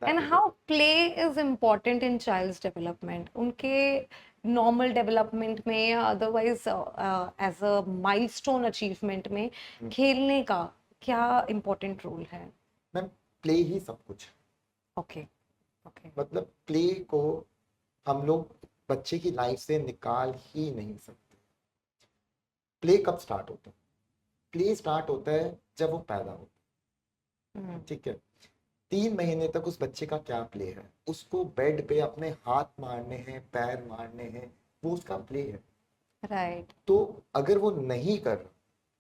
And how play is important in child's development, उनके normal development में या otherwise as a milestone achievement में खेलने का क्या इम्पोर्टेंट रोल है? मैम प्ले ही सब कुछ है। Okay okay. मतलब प्ले को हम लोग बच्चे की लाइफ से निकाल ही नहीं सकते। प्ले कब स्टार्ट होता है? प्ले स्टार्ट होता है जब वो पैदा होता है, ठीक है। 3 महीने तक उस बच्चे का क्या प्ले है? उसको बेड पे अपने हाथ मारने हैं, पैर मारने हैं, वो उसका प्ले है। राइट। तो अगर वो नहीं कर रहा,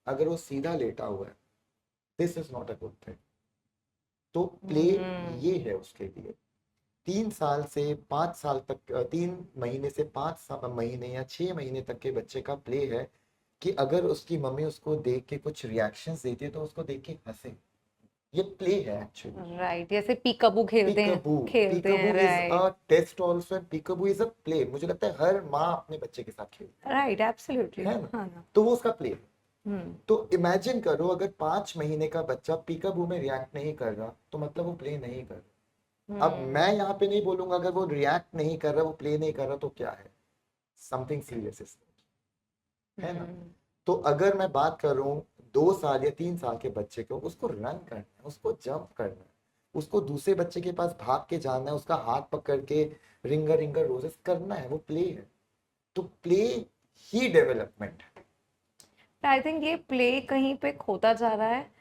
अगर वो सीधा लेटा हुआ है, this is not a good thing. तो प्ले ये है उसके लिए। 3 साल से 5 साल तक, 3 महीने से 5 महीने या 6 महीने तक के बच्चे का प्ले है कि अगर उसकी मम्मी उसको देख के कुछ रिएक्शंस देती है तो उसको देख के हंसे। ये प्ले है एक्चुअली। राइट, जैसे पीकाबू खेलते हैं, पीकाबू, खेलते हैं। Peekaboo is a right test also, and peekaboo is a play. मुझे लगता है हर माँ अपने बच्चे के साथ खेलती राइट, एब्सोल्युटली, है ना। हाँ ना। तो वो उसका प्ले है। हम्म। तो इमेजिन करो अगर 5 महीने का बच्चा पीकाबू में रिएक्ट नहीं कर रहा तो मतलब वो प्ले नहीं कर रहा। अब मैं यहाँ पे नहीं बोलूंगा अगर वो रिएक्ट नहीं कर रहा, वो प्ले नहीं कर रहा तो क्या है, समथिंग सीरियस है ना। तो अगर मैं बात करूं 2 साल या 3 साल के बच्चे को, उसको रन करना है, उसको जंप करना है, उसको दूसरे बच्चे के पास भाग के जाना है, उसका हाथ पकड़ के रिंगर रिंगर रोजेस करना है, वो प्ले है। तो प्ले ही डेवलपमेंट है। आई थिंक ये प्ले कहीं पे खोता जा रहा है।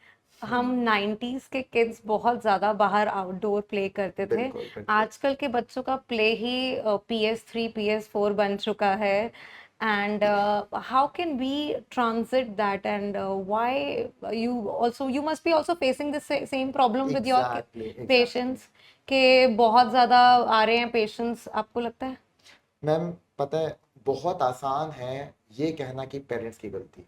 हम 90s के किड्स बहुत ज्यादा बाहर आउटडोर प्ले करते थे। बिल्कुल बिल्कुल। आजकल के बच्चों का प्ले ही PS3 PS4 बन चुका है। And how can we transit that, and why you also, you must be also facing this same problem with your exactly. Patients के बहुत ज्यादा आ रहे हैं पेशेंट्स, आपको लगता है? मैम पता है, बहुत आसान है ये कहना कि पेरेंट्स की गलती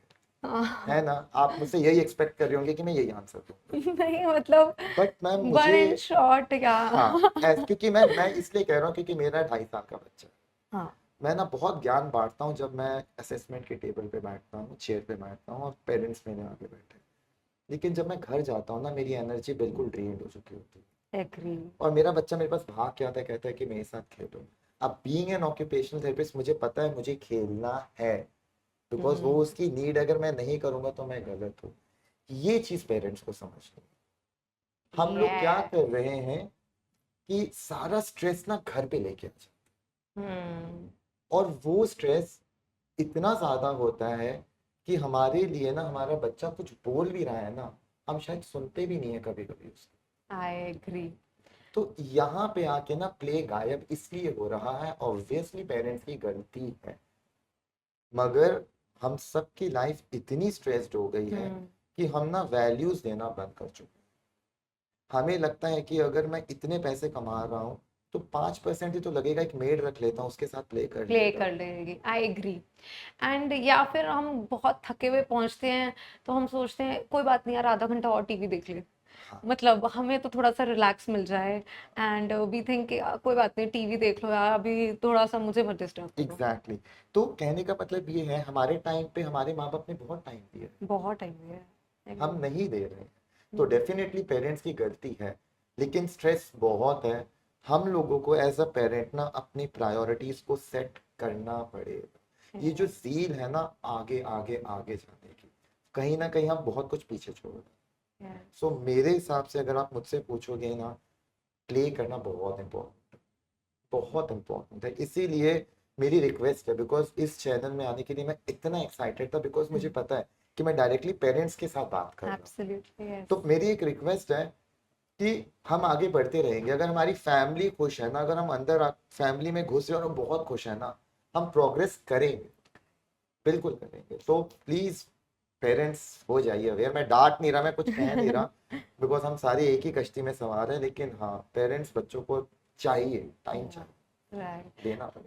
है ना। आप मुझसे यही एक्सपेक्ट कर रहे होंगे कि मैं यही आंसर दूं। नहीं मतलब, बट मैम वन मुझे, इन शॉर्ट क्या? हाँ क्योंकि मैं इसलिए कह रहा हूँ क्योंकि मेरा 2.5 साल का बच्चा है। हाँ। मैं ना बहुत ज्ञान बांटता हूँ जब मैं असेसमेंट के टेबल पे बैठता हूँ, चेयर पे बैठता हूँ और पेरेंट्स मेरे आगे बैठे हैं। लेकिन जब मैं घर जाता हूँ ना, मेरी एनर्जी बिल्कुल ड्रेन्ड हो चुकी होती है। एग्री। और मेरा बच्चा मेरे पास भाग के आता है, कहता है कि मेरे साथ खेलो। अब बीइंग एन ऑक्यूपेशनल थेरेपिस्ट मुझे पता है मुझे खेलना है, बिकॉज वो उसकी नीड, अगर मैं नहीं करूंगा तो मैं गलत हूँ। ये चीज पेरेंट्स को समझनी है। हम लोग क्या Yeah. कर रहे हैं कि सारा स्ट्रेस ना घर पे लेके आ जाते हम्म। हैं। और वो स्ट्रेस इतना ज्यादा होता है कि हमारे लिए ना, हमारा बच्चा कुछ बोल भी रहा है ना, हम शायद सुनते भी नहीं है कभी कभी उसको। I agree. तो यहाँ पे आके ना प्ले गायब इसलिए हो रहा है, ऑब्वियसली पेरेंट्स की गलती है। मगर हम सबकी लाइफ इतनी स्ट्रेस्ड हो गई है कि हम ना वैल्यूज देना बंद कर चुके हैं। हमें लगता है कि अगर मैं इतने पैसे कमा रहा हूँ तो 5% ही तो लगेगा, एक मेड रख लेता हूँ, उसके साथ प्ले कर प्ले लेगा। कर लेगी, आई एग्री। एंड या फिर हम बहुत थके हुए पहुंचते हैं तो हम सोचते हैं कोई बात नहीं यार, आधा घंटा और टीवी देख ले, हाँ मतलब हमें तो थोड़ा सा रिलैक्स मिल जाए। एंड वी थिंक कोई बात नहीं, टीवी देख लो यार, अभी थोड़ा सा मुझे मत डिस्टर्ब करो। Exactly exactly। तो कहने का मतलब ये है, हमारे टाइम पे हमारे माँ बाप ने बहुत टाइम दिया है, बहुत टाइम है। हम एग्री। नहीं दे रहे हैं। तो डेफिनेटली पेरेंट्स की गलती है, लेकिन स्ट्रेस बहुत है। हम लोगों को एज अ पेरेंट ना अपनी प्रायोरिटीज को सेट करना पड़ेगा। ये जो जील है ना आगे आगे आगे जाने की, कहीं ना कहीं हम बहुत कुछ पीछे छोड़ रहे हैं। सो मेरे हिसाब से अगर आप मुझसे पूछोगे ना, प्ले करना बहुत इंपॉर्टेंट है। इसीलिए मेरी रिक्वेस्ट है, बिकॉज इस चैनल में आने के लिए मैं इतना एक्साइटेड था, बिकॉज मुझे पता है कि मैं डायरेक्टली पेरेंट्स के साथ बात कर रहा हूँ। Absolutely yes. तो मेरी एक रिक्वेस्ट है कि हम आगे बढ़ते रहेंगे अगर हमारी फैमिली खुश है ना, अगर हम अंदर फैमिली में घुसे और हम बहुत खुश है ना, हम प्रोग्रेस करेंगे, बिल्कुल करेंगे। तो प्लीज पेरेंट्स हो जाइए अवेयर। मैं डांट नहीं रहा, मैं कुछ कह नहीं रहा, बिकॉज हम सारे एक ही कश्ती में सवार हैं। लेकिन हाँ, पेरेंट्स बच्चों को चाहिए, टाइम चाहिए, राइट। देना पड़ेगा।